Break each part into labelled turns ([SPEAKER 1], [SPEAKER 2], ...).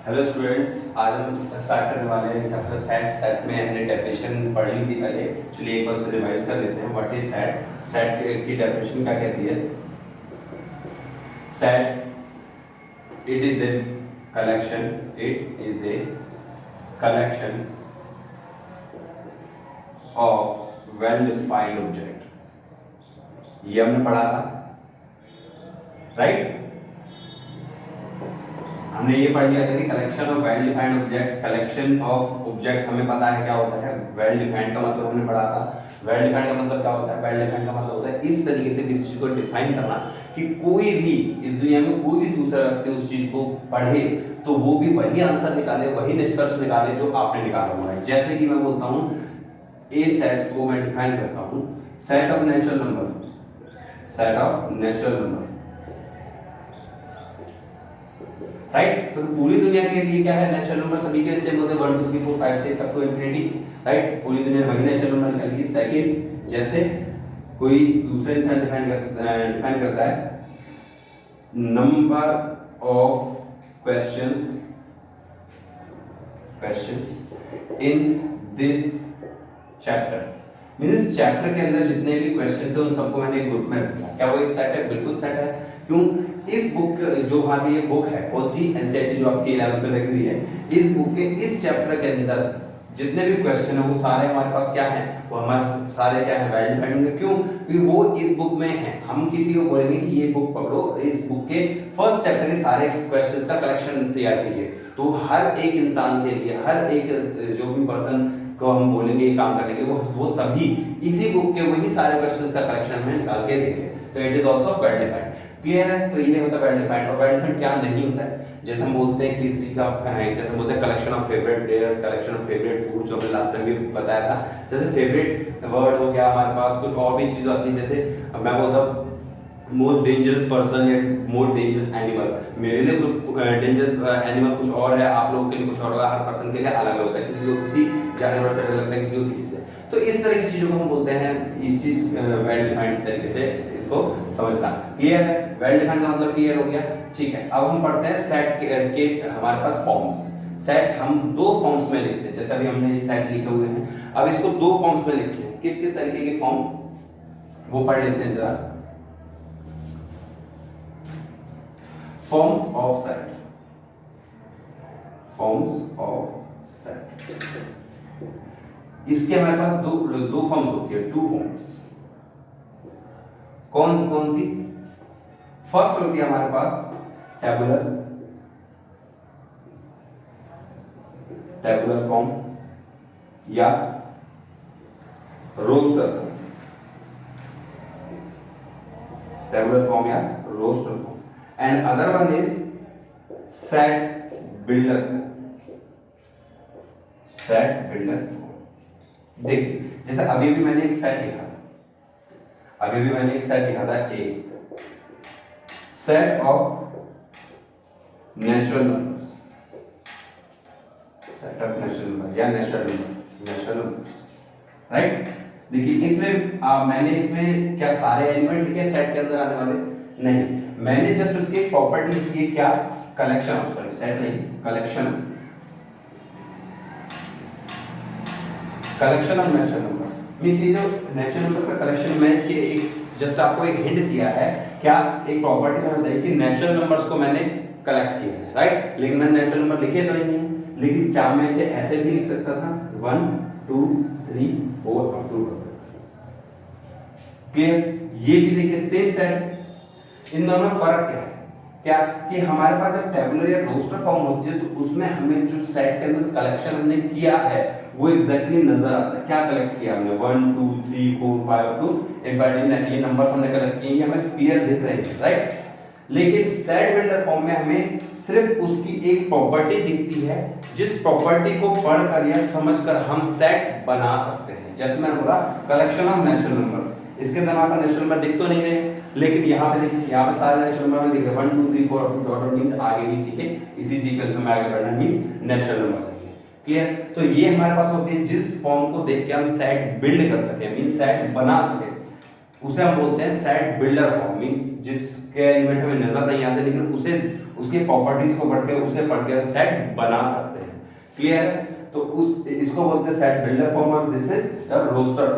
[SPEAKER 1] Hello students, आज हम start करने वाले हैं चैप्टर सेट। सेट में हमने डेफिनेशन पढ़ ली थी पहले। चलिए एक बार उसे रिवाइज कर लेते हैं। What is set? सेट की डेफिनेशन क्या कहती है? Set it is a collection, it is a collection of well defined object. ये हमने पढ़ा था, राइट? हमने ये पढ़ लिया था कि collection of well defined object, collection of objects हमें पता है क्या होता है। वेल डिफाइंड का मतलब हमने पढ़ा था। वेल डिफाइंड का मतलब क्या होता है? वेल डिफाइंड का मतलब होता है इस तरीके से किसी चीज को डिफाइन करना कि कोई भी इस दुनिया में कोई भी दूसरा व्यक्ति उस चीज को पढ़े तो वो भी वही आंसर निकाले, वही निष्कर्ष निकाले जो आपने निकाला हुआ है। जैसे कि मैं बोलता हूँ ए सेट को मैं डिफाइन करता हूँ, set of natural number, set of natural number, right? तो पूरी दुनिया के लिए क्या है? नेचुरल नंबर सभी के सेम होते हैं, 1 2 3 4 5 6 सबको इंफिनिटी, राइट? पूरी दुनिया वही नेचुरल नंबर निकालेगी। सेकंड, जैसे कोई दूसरा इंसान डिफाइन करता है number of questions in this chapter, means chapter के अंदर जितने भी क्वेश्चंस हैं उन सबको मैंने एक ग्रुप में रखा। क्या वो एक सेट है? बिल्कुल सेट है। क्यों? इस बुक जो हमारी ये बुक है, कौन सी? एनसीईआरटी जो आपकी 11th में लगी हुई है, इस बुक के इस चैप्टर के अंदर जितने भी क्वेश्चन है वो सारे हमारे पास क्या है? वो हमारे सारे क्या है? वेल डिफाइंड होंगे। क्यों? क्योंकि वो इस बुक में है। हम किसी को बोलेंगे कि ये बुक पढ़ो, इस बुक के फर्स्ट चैप्टर के सारे क्वेश्चंस का कलेक्शन तैयार कीजिए, तो हर एक इंसान के लिए, हर एक जो भी पर्सन को हम बोलेंगे ये काम करने के लिए, वो सभी इसी बुक के वही सारे क्वेश्चंस का कलेक्शन हमें निकाल के देंगे। तो it is also well defined. Clear है? तो ये होता है वेल डिफाइंड। और वेल डिफाइंड क्या नहीं होता है? जैसे हम बोलते हैं किसी का, जैसे हम बोलते हैं collection of favourite players, collection of favourite food, जो हमने लास्ट टाइम भी बताया था। जैसे फेवरेट वर्ड हो गया हमारे पास, कुछ और भी चीज आती है। जैसे मैं बोलता हूँ मोस्ट डेंजरस पर्सन या मोस्ट डेंजरस एनिमल, मेरे लिए कुछ डेंजरस एनिमल कुछ और है, आप लोगों के लिए कुछ और होगा। हर पर्सन के लिए अलग होता है, किसी को किसी जानवर से डर लगता है, किसी को किसी से। तो इस तरह की चीजों को हम बोलते हैं इसी वेल डिफाइंड तरीके से इसको समझना। क्लियर है? वेल डिफाइंड का मतलब क्लियर हो गया। ठीक है, अब हम पढ़ते हैं सेट के हमारे पास फॉर्म्स। सेट हम दो फॉर्म्स में लिखते हैं, जैसे अभी हमने ये सेट लिखे हुए हैं, अब इसको दो फॉर्म्स में लिखते हैं। किस किस तरीके के फॉर्म, वो पढ़ लेते हैं जरा। Forms of set, forms of set, इसके हमारे पास दो फॉर्म्स होती है, टू फॉर्म्स। कौन कौन सी? फर्स्ट होती है हमारे पास टेबुलर, टेबुलर फॉर्म या रोस्टर फॉर्म, टेबुलर फॉर्म या roster form. And other one is set builder form, set builder form. देखिए, जैसे अभी भी मैंने एक सेट लिखा था, अभी भी मैंने एक सेट लिखा था, a set of natural numbers, set of natural number या नेचुरल नंबर्स, राइट? देखिए इसमें मैंने इसमें क्या सारे एलिमेंट लिखे सेट के अंदर आने वाले? नहीं, मैंने जस्ट उसकी एक प्रॉपर्टी लिखी है, क्या? कलेक्शन ऑफ, सॉरी सेट नहीं, collection of, collection of natural numbers. Means ये जो नेचुरल नंबर्स का कलेक्शन, मैं इसके एक जस्ट आपको एक हिंट दिया है, क्या? एक प्रॉपर्टी मैंने बताई कि नेचुरल नंबर्स को मैंने कलेक्ट किया है, राइट? लेकिन मैंने नेचुरल नंबर लिखे तो नहीं है, लेकिन क्या मैं इसे ऐसे भी लिख सकता था 1 2 3 4 अप टू। क्लियर? ये भी देखिए सेम सेट। इन दोनों में फर्क क्या है? क्या कि हमारे पास जब टेबुलर या रोस्टर फॉर्म होती है तो उसमें हमें जो सेट के अंदर कलेक्शन हमने किया है वो एग्जैक्टली नजर आता है। क्या कलेक्ट किया हमने? 1 2 3 4 5 अप टू इनफाइनाइट, ये नंबर्स हमने कलेक्ट किए, ये हमें क्लियर दिख रहे हैं, राइट? लेकिन सेट बिल्डर फॉर्म में हमें सिर्फ उसकी एक प्रॉपर्टी दिखती है, जिस प्रॉपर्टी को पढ़कर या समझकर हम सेट बना सकते हैं। जैसे मैंने बोला कलेक्शन ऑफ नेचुरल नंबर्स, इसके अंदर आपका नेचुरल नंबर दिख तो नहीं रहे, लेकिन यहाँ पे देखिए, यहाँ पे सारे नेचुरल नंबर में दिख रहे 1 2 3 4 अप टू डॉट मींस आगे भी सीखे, इसी सीक्वेंस में आगे बढ़ना मींस नेचुरल नंबर सीखे। क्लियर? तो ये हमारे पास होती है जिस फॉर्म को देख के हम सेट बिल्ड कर सके, मींस सेट बना सके, उसे हम बोलते हैं सेट बिल्डर फॉर्म। मींस जिसके एलिमेंट हमें नजर नहीं आते लेकिन उसे उसकी प्रॉपर्टीज को पढ़ के उसे पढ़ के सेट बना सकते हैं। क्लियर है? तो उस इसको बोलते हैं सेट बिल्डर फॉर्म और this is the roster.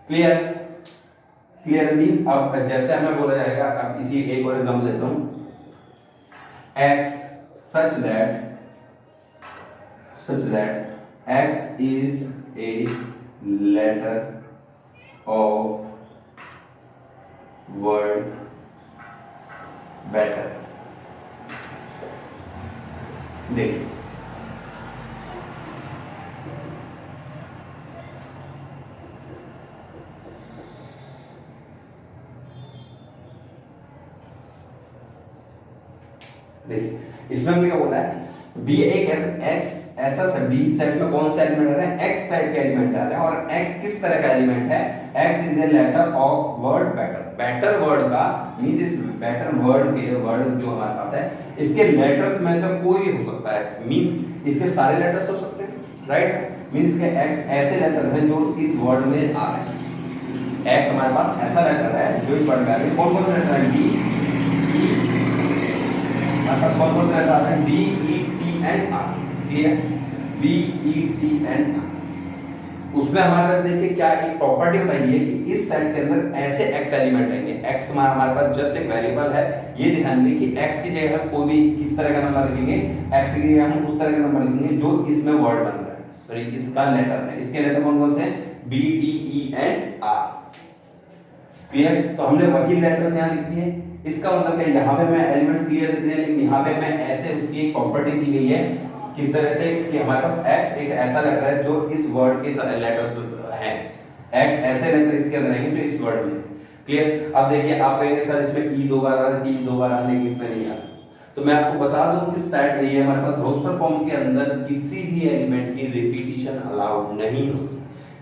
[SPEAKER 1] Clear? Clear mean अब जैसे हमें बोला जाएगा, अब इसी एक और एग्जांपल देता हूं, x such that x is a letter of word better। देखिए देखिए इसमें क्या बोला है, बी एक एक्स ऐसा बी सेट में कौन सा एलिमेंट आ रहा है, एक्स टाइप का एलिमेंट आ रहा है, और एक्स किस तरह का एलिमेंट है, X is a letter of word better. Better word का मींस इस बेटर वर्ड के वर्ड जो हमारे पास है इसके लेटर्स में से कोई हो सकता है, एक्स मींस इसके सारे लेटर्स हो सकते हैं, राइट? मींस के एक्स ऐसे लेटर हैं जो इस वर्ड में आ रहे हैं। एक्स हमारे पास ऐसा लेटर है जो इस वर्ड में आ रहे हैं। कौन कौन से लेटर हैं, डी ई, मतलब कौन कौन से लेटर आ रहे हैं, D E T and R. Clear? B E T and R. उसमें हमारे पास देखिए क्या एक प्रॉपर्टी बताइए कि इस सेट के अंदर ऐसे एक्स एलिमेंट आएंगे। एक्स हमारे पास जस्ट एक वेरिएबल है, ये ध्यान दें कि एक्स की जगह हम कोई भी किस तरह का नंबर लिखेंगे, एक्स की जगह हम उस तरह का नंबर लिखेंगे जो इसमें वर्ड बन रहा है, सॉरी इसका लेटर है। इसके लेटर कौन कौन से हैं, B T E and R. Clear? तो हमने वही लेटर्स यहां लिख दिए। इसका मतलब है यहाँ पे मैं एलिमेंट क्लियर देते हैं, लेकिन यहाँ पे मैं ऐसे उसकी एक प्रॉपर्टी दी गई है किस तरह से कि हमारे पास x एक ऐसा लेटर है जो इस वर्ड के लेटर्स हैं, x ऐसे लेटर इसके अंदर आएंगे जो इस वर्ड में है। क्लियर? अब देखिए आप कहेंगे सर इसमें e दो बार आ रहा है, t दो बार आ रहा है, लेकिन इसमें नहीं आ रहा। तो मैं आपको बता दूं कि सेट ये हमारे पास रोस्टर फॉर्म के अंदर किसी भी एलिमेंट की रिपीटिशन अलाउड नहीं होती।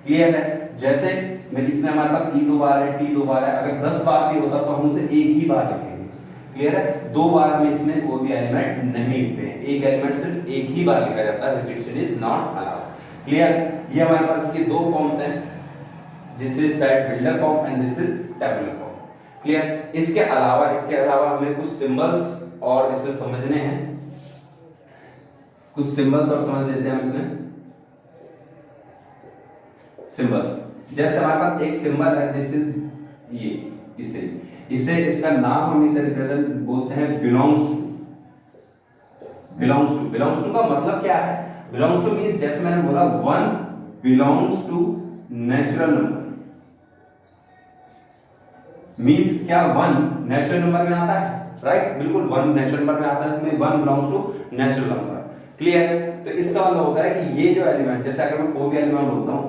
[SPEAKER 1] क्लियर है? जैसे मैं इसमें हमारे पास e दो बार है, t दो बार है, अगर 10 बार भी होता तो हम उसे एक ही बार लिखेंगे। क्लियर है? दो बार में इसमें कोई भी एलिमेंट नहीं लिखते हैं, एक एलिमेंट सिर्फ एक ही बार लिखा जाता है, repetition is not allowed. Clear? ये हमारे पास इसके दो फॉर्म्स हैं, this is set builder form and this is tabular form. Clear? इसके अलावा हमें कुछ सिंबल्स और इसमें समझने हैं, कुछ सिंबल्स और समझ लेते हैं हम इसमें। सिंबल्स जैसे हमारे पास एक सिंबल है, दिस इज ये इसे इसका नाम हम इसे रिप्रेजेंट बोलते हैं बिलोंग्स टू। बिलोंग्स टू का मतलब क्या है, बिलोंग्स टू मींस जैसे मैंने बोला one belongs to natural number, means क्या वन नेचुरल नंबर में आता है, राइट? बिल्कुल वन नेचुरल नंबर में आता है, one belongs to natural number. Clear है? तो इसका मतलब होता है कि ये जो एलिमेंट, जैसे अगर मैं कोई भी एलिमेंट बोलता हूं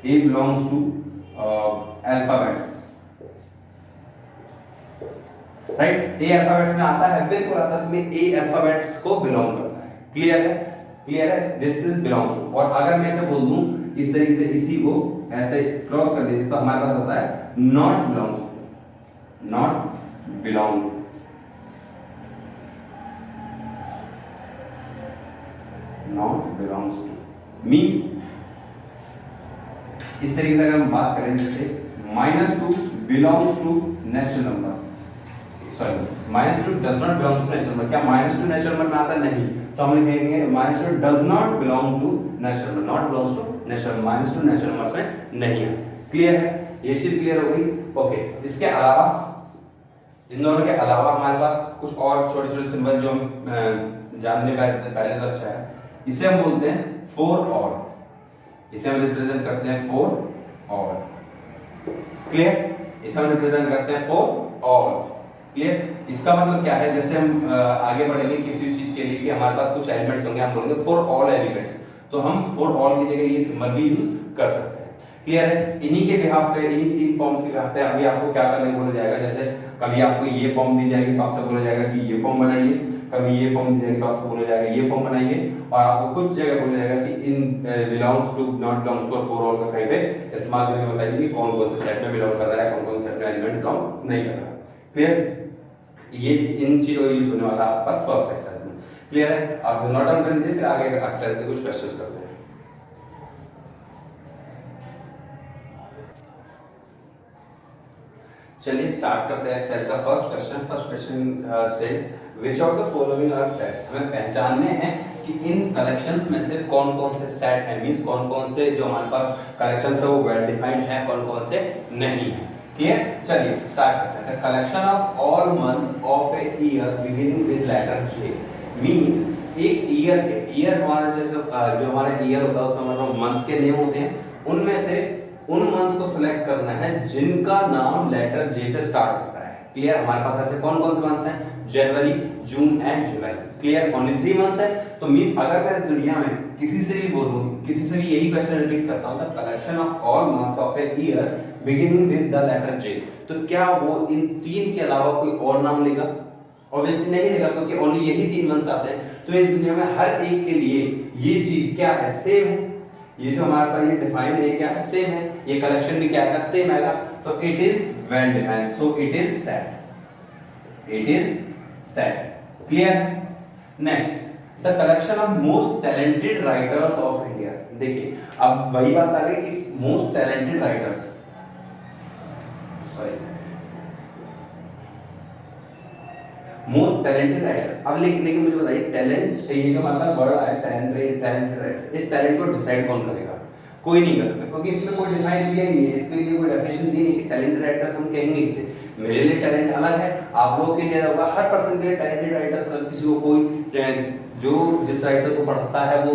[SPEAKER 1] a belongs to alphabets, right? a alphabets में आता है, बिल्कुल आता है, में a अल्फाबेट्स को बिलोंग करता है। क्लियर है? क्लियर है? This is belong to. और अगर मैं इसे बोल दूं इस तरीके से, इसी को ऐसे क्रॉस कर देते तो हमारे पास होता है not belongs to, not belong, not belongs to means इस तरीके से अगर हम बात करें जैसे -2 belongs to natural number, sorry -2 does not belongs to natural number. क्या -2 नेचुरल नंबर में आता है? नहीं, तो हम लिखेंगे -2 does not belong to natural number, not belongs to natural, -2 natural numbers में नहीं है। क्लियर है? ये चीज क्लियर हो गई? ओके। इसके अलावा, इन दोनों के अलावा हमारे पास कुछ और छोटे छोटे सिंबल जो हम जानने पहले तो अच्छा है। इसे हम बोलते हैं फॉर ऑल, इसे हम रिप्रेजेंट करते हैं फॉर ऑल। क्लियर? इसे हम रिप्रेजेंट करते हैं फॉर ऑल। क्लियर? इसका मतलब क्या है, जैसे हम आगे बढ़ेंगे किसी भी चीज के लिए कि हमारे पास कुछ एलिमेंट्स होंगे, हम बोलेंगे फॉर ऑल एलिमेंट्स, तो हम फॉर ऑल की जगह ये सिंबल भी यूज कर सकते हैं। क्लियर है? इन्हीं के बिहाफ पे, इन्हीं तीन फॉर्म्स के बिहाफ पे अभी आपको क्या करने बोला जाएगा, जैसे कभी आपको ये फॉर्म दी जाएगी तो आपसे बोला जाएगा कि ये फॉर्म बनाइए, कभी ये फॉर्म दी जाएगी तो आपसे बोला जाएगा ये फॉर्म बनाइए, और आपको कुछ जगह बोला जाएगा कि in belongs to, not belongs to और फॉर ऑल का कहीं पे इस्तेमाल करके बताइए कि कौन कौन से सेट में बिलोंग कर रहा है, कौन कौन से सेट में एलिमेंट बिलोंग नहीं कर रहा। क्लियर? ये इन चीजों का यूज होने वाला है आपके पास फर्स्ट एक्सरसाइज में। क्लियर है? आप नोट डाउन कर लीजिए, फिर आगे एक्सरसाइज के कुछ क्वेश्चंस करते हैं। चलिए स्टार्ट करते हैं एक्सरसाइज का फर्स्ट क्वेश्चन से which of the following are sets. हमें पहचानने हैं कि इन कलेक्शंस में से कौन कौन से सेट हैं, मींस कौन कौन से जो हमारे पास कलेक्शंस है वो वेल डिफाइंड है, कौन कौन से नहीं है। क्लियर, चलिए स्टार्ट करते हैं। Collection of all month of a year beginning with letter J, means एक ईयर के, ईयर हमारा जैसे जो हमारा ईयर होता है उसमें हमारे मंथ्स के नेम होते हैं, उनमें से उन मंथ्स को सिलेक्ट करना है जिनका नाम लेटर जे से स्टार्ट होता है। क्लियर, हमारे पास ऐसे कौन कौन से मंथ्स हैं, January, June and July. Clear, only 3 months है। तो मींस अगर मैं इस दुनिया में किसी से भी बोलूं, किसी से भी यही क्वेश्चन रिपीट करता हूं, the collection of all months of a year beginning with the letter J, तो क्या वो इन 3 के अलावा कोई और नाम लेगा? ऑब्वियसली नहीं लेगा, क्योंकि ओनली यही 3 मंथ्स आते हैं। तो इस दुनिया में हर एक के लिए ये चीज क्या है, सेम है। ये जो हमारे पास ये डिफाइन है क्या है, सेम है। ये कलेक्शन भी क्या आएगा, सेम आएगा। तो it is well defined, so it is set, it is set. Clear, next, the collection of most talented writers of India. देखिए अब वही बात आ गई कि most talented writers, sorry most talented writer. अब लेकिन मुझे बताइए, टैलेंट ये जो मतलब वर्ड आया टैलेंटेड राइटर, इस टैलेंट को डिसाइड कौन करेगा? कोई नहीं कर सकता, क्योंकि इसमें कोई डिफाइन किया ही नहीं है, इसके लिए कोई डेफिनेशन दी नहीं कि टैलेंटेड राइटर हम कहेंगे इसे। मेरे लिए टैलेंट अलग है, आप लोगों के लिए होगा, हर पर्सन के लिए टैलेंटेड राइटर्स अलग। किसी को कोई जो जिस राइटर को पढ़ता है वो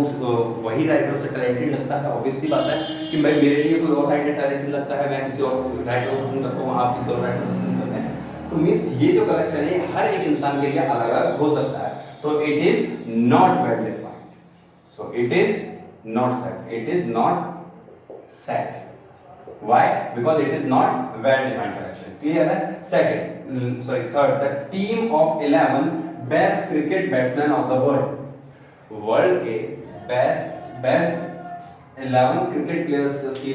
[SPEAKER 1] वही राइटर से टैलेंटेड लगता है। ऑब्वियसली बात है कि मैं, मेरे लिए कोई और राइटर टैलेंटेड लगता है, मैं किसी और राइटर को पसंद करता हूँ, आप किसी और राइटर को पसंद करते हैं। तो मींस ये जो कलेक्शन है हर एक इंसान के लिए अलग अलग हो सकता है। तो it is not well defined, so it is not set, it is not set. Why? Because it is not well defined collection. Clear है? Third, the team of 11 best cricket batsmen of the world. World के best 11 cricket players की,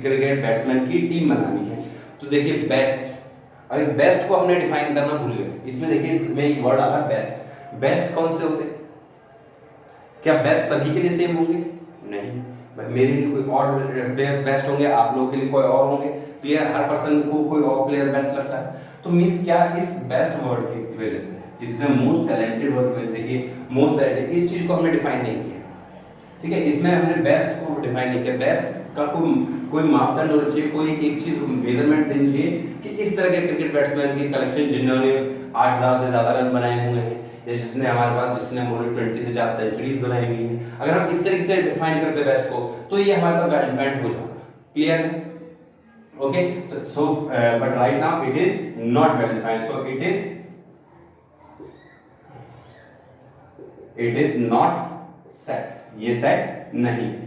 [SPEAKER 1] cricket batsman की team बनानी है। तो देखिए best, अभी best को हमने डिफाइन करना भूल गए। इसमें देखिए इसमें एक वर्ड आ रहा है बेस्ट। बेस्ट कौन से होते? क्या बेस्ट सभी के लिए सेम होंगे? नहीं, मेरे लिए कोई और प्लेयर्स बेस्ट होंगे, आप लोगों के लिए कोई और होंगे। प्लेयर, हर पर्सन को कोई और प्लेयर बेस्ट लगता है। तो मींस क्या, इस बेस्ट वर्ड की वजह से, इसमें मोस्ट टैलेंटेड वर्ड में देखिए मोस्ट टैलेंटेड, इस चीज को हमने डिफाइन नहीं किया। ठीक है, इसमें हमने बेस्ट को डिफाइन नहीं किया। बेस्ट का कोई मापदंड होना चाहिए, कोई एक चीज मेजरमेंट देनी चाहिए कि इस तरह के क्रिकेट बैट्समैन की कलेक्शन जिन्होंने 8000 से ज्यादा रन बनाए हुए हैं, या जिसने हमारे पास जिसने 20 से ज्यादा सेंचुरीज बनाई हुई हैं, अगर हम इस तरीके से डिफाइन करते बेस्ट को, तो ये हमारे पास वेल डिफाइंड हो जाएगा। क्लियर है? ओके, तो so but right now it is not well defined, so it is not set, ये सेट नहीं है।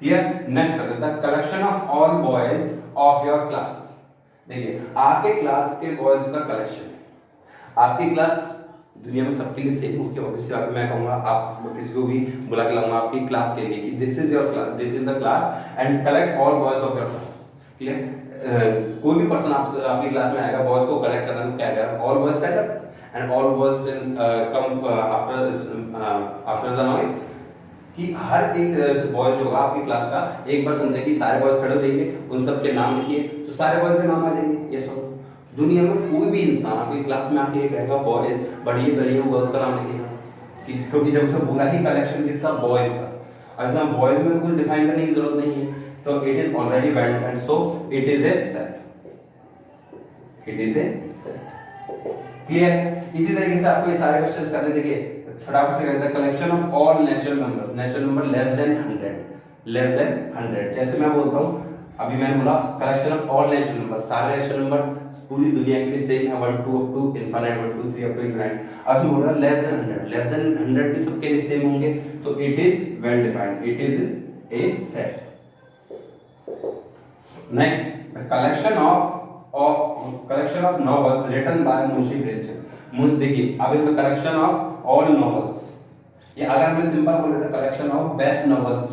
[SPEAKER 1] क्लियर, नेक्स्ट करते हैं, the collection of all boys of your class. देखिए आपके क्लास के बॉयज का कलेक्शन है। आपकी क्लास दुनिया में सबके लिए सेम होगी। ऑब्वियसली बात, मैं कहूंगा आप किसी को भी बुला के लाऊंगा आपकी क्लास के लिए कि this is your class, this is the class and collect all boys of your class. Clear, कोई भी पर्सन आपकी क्लास में आएगा, बॉयज को कलेक्ट करना, तो क्या आएगा, all boys stand up and all boys will come after the noise. कि हर एक बॉयज होगा आपकी क्लास का, एक बार सुनते कि सारे बॉयज खड़े हो जाइए, उन सब के नाम लिखिए, तो सारे बॉयज के नाम आ जाएंगे। यस और दुनिया में कोई भी इंसान आपकी क्लास में आके कहेगा बॉयज, बढ़िए बढ़िए गर्ल्स का नाम लिखेगा, क्योंकि जब उसे बोला ही कलेक्शन किसका, बॉयज का। ऐसा बॉयज में तो कुछ डिफाइन करने की जरूरत नहीं है। So it is already well defined, so it is a set, it is a set. Clear है? इसी तरीके से आपको ये सारे क्वेश्चंस करने, देखिए फटाफट से करते हैं। Collection of all natural numbers, natural number less than 100, जैसे मैं बोलता हूँ, अभी मैंने बोला collection of all natural number, सारे नेचुरल नंबर पूरी दुनिया के लिए सेम है, 1 2 up to infinite, 1 2 3 up to infinite. अब मैं बोल रहा लेस देन 100, लेस देन 100 भी सबके लिए सेम होंगे, तो it is well defined, it is a set. Next, the collection of novels written by Munshi Premchand. मुझे देखिए अब इसमें कलेक्शन ऑफ ऑल नॉवेल्स, ये अगर हम सिंपल बोले तो कलेक्शन ऑफ बेस्ट नॉवेल्स,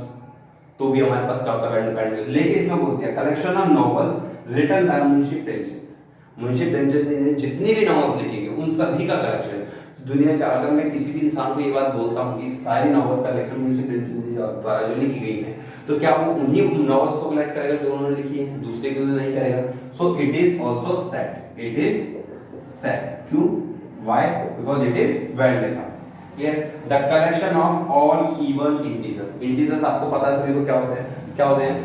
[SPEAKER 1] तो भी हमारे पास क्या होता है, वेल डिफाइंड। लेकिन इसमें बोल दिया collection of novels written by Munshi Premchand. Munshi Premchand ने जितनी भी नॉवेल्स लिखी गई उन सभी का कलेक्शन, दुनिया का, अगर मैं किसी भी इंसान को ये बात बोलता हूँ कि सारी नॉवेल्स का कलेक्शन मुंशी प्रेमचंद द्वारा जो लिखी गई है, तो क्या वो उन्हीं नॉवेल्स को कलेक्ट करेगा जो उन्होंने लिखी है, दूसरे को नहीं करेगा? So it is also set, it is set. क्यों? Why? Because it is well defined. Clear? The collection of all even integers, integers आपको पता है सभी को क्या होते हैं, क्या होते हैं?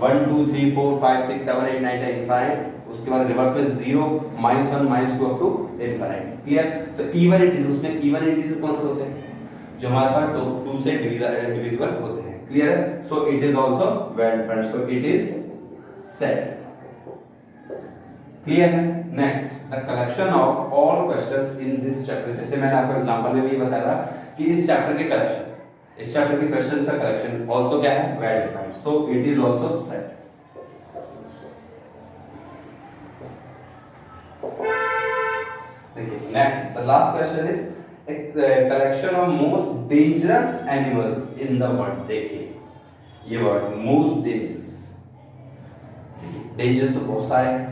[SPEAKER 1] 1 2 3 4 5 6 7 8 9 10 इनफाइनाइट, उसके बाद रिवर्स में 0 -1 -2 अप टू इनफाइनाइट। क्लियर? तो इवन इंटीजर, उसमें इवन इंटीजर कौन से होते हैं? जो हमारे पास 2 से डिविजिबल होते हैं। क्लियर है? So it is also well defined, so it is set. Clear है? Next, the collection of all questions in this chapter, जैसे मैंने आपको एग्जांपल में भी बताया था कि इस चैप्टर के कलेक्शन, इस चैप्टर के क्वेश्चंस का कलेक्शन आल्सो क्या है? Well defined, so it is also set. देखिए next, the last question is collection of most dangerous animals in the world. देखिए ये वर्ड मोस्ट डेंजरस, डेंजरस तो बहुत सारे हैं,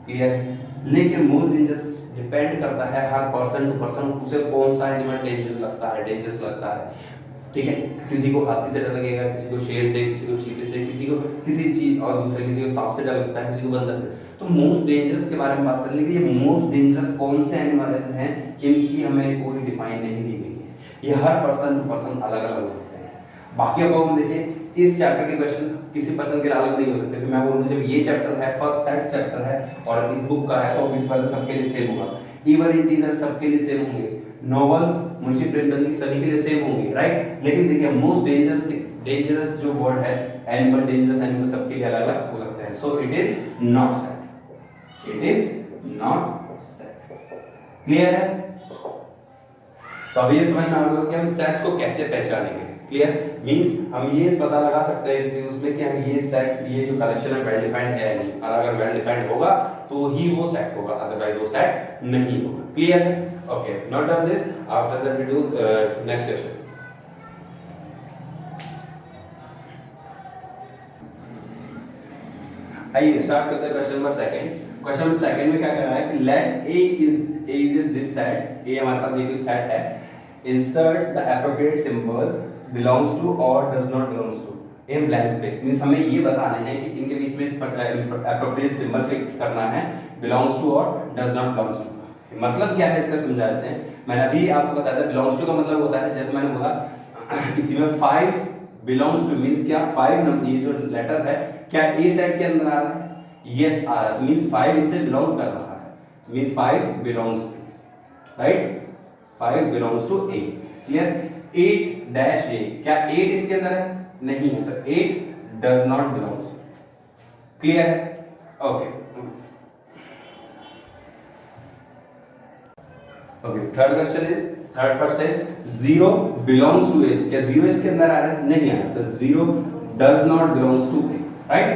[SPEAKER 1] क्लियर है, लेकिन मोस्ट डेंजरस डिपेंड करता है हर पर्सन टू पर्सन, उसे कौन सा एनिमल डेंजरस लगता है, डेंजरस लगता है। ठीक है, किसी को हाथी से डर लगेगा, किसी को शेर से, किसी को चीते से, किसी को किसी चीज, और दूसरे किसी को सांप से डर लगता है, किसी को बंदर से। तो मोस्ट डेंजरस के बारे में बात कर लेंगे, ये मोस्ट डेंजरस कौन से एनिमल हैं, इनकी हमें कोई डिफाइन नहीं दी गई है, ये हर पर्सन टू पर्सन अलग अलग हो सकते हैं। बाकी अब हम देखें इस चैप्टर के क्वेश्चन किसी पर्सन के अलग नहीं हो सकते, तो मैं बोलूँ जब ये चैप्टर है, फर्स्ट सेट चैप्टर है और इस बुक का है, तो इस वाले सबके लिए सेम होगा। इवन इंटीजर सबके लिए सेम होंगे, नॉवेल्स मुंशी प्रेमचंद की सभी के लिए सेम होंगे, राइट। लेकिन देखिए मोस्ट डेंजरस जो वर्ड है, एनिमल, डेंजरस एनिमल सबके लिए अलग अलग हो सकते हैं। सो it is not set, it is not set. Clear है? तो अब ये समझ में आ गया कि हम सेट्स को कैसे पहचानेंगे। क्लियर? मींस हम ये पता लगा सकते हैं उसमें कि हम ये सेट, ये जो कलेक्शन है वेल डिफाइंड है नहीं, और अगर वेल डिफाइंड होगा तो ही वो सेट होगा, अदरवाइज वो सेट नहीं होगा। क्लियर है? Okay, not done this, after that we do next question. आइए स्टार्ट करते हैं question number second. Question number second में क्या कह रहा है कि let A is this set, A हमारे पास ये जो सेट है, insert the appropriate symbol belongs to or does not belongs to in blank space। Means हमें ये बताना है कि इनके बीच में appropriate symbol फिक्स करना है, belongs to और does not belongs to। मतलब क्या है इसका समझा देते हैं। मैंने अभी आपको बताया था belongs to का मतलब होता है, जैसे मैंने बोला इसी में 5 belongs to मींस क्या 5 नंबर, ये जो लेटर है क्या ए सेट के अंदर आ रहा है? यस आ रहा है, मींस 5 इससे बिलोंग कर रहा है, means 5 belongs to, right, 5 belongs to A। Clear? 8-A, क्या 8 इसके अंदर है? नहीं है, तो 8 does not belongs। क्लियर है? Okay okay, third question is, third part से 0 belongs to A, क्या 0 इसके अंदर आ रहा है? नहीं आ रहा, तो 0 does not belongs to A, right.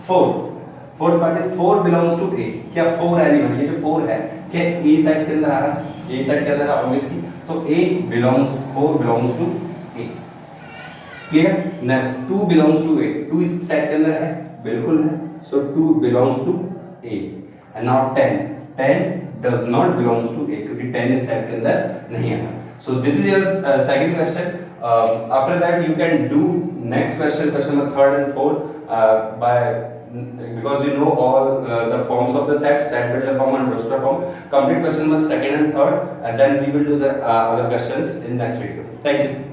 [SPEAKER 1] Fourth part is 4 belongs to A, क्या 4 एलिमेंट, ये जो 4 है क्या A सेट के अंदर आ रहा है? A सेट के अंदर ऑब्वियसली, तो A belongs, 4 belongs to A। Clear? Next 2 belongs to A, 2 इस सेट के अंदर है, बिल्कुल है, सो 2 belongs to A। And now 10 does not belongs to A, क्योंकि 10 इस सेट के अंदर नहीं है। So this is your second question. After that you can do next question, question number third and fourth by, because you know all the forms of the set builder form and roster form. Complete question number second and third, and then we will do the other questions in next video. Thank you.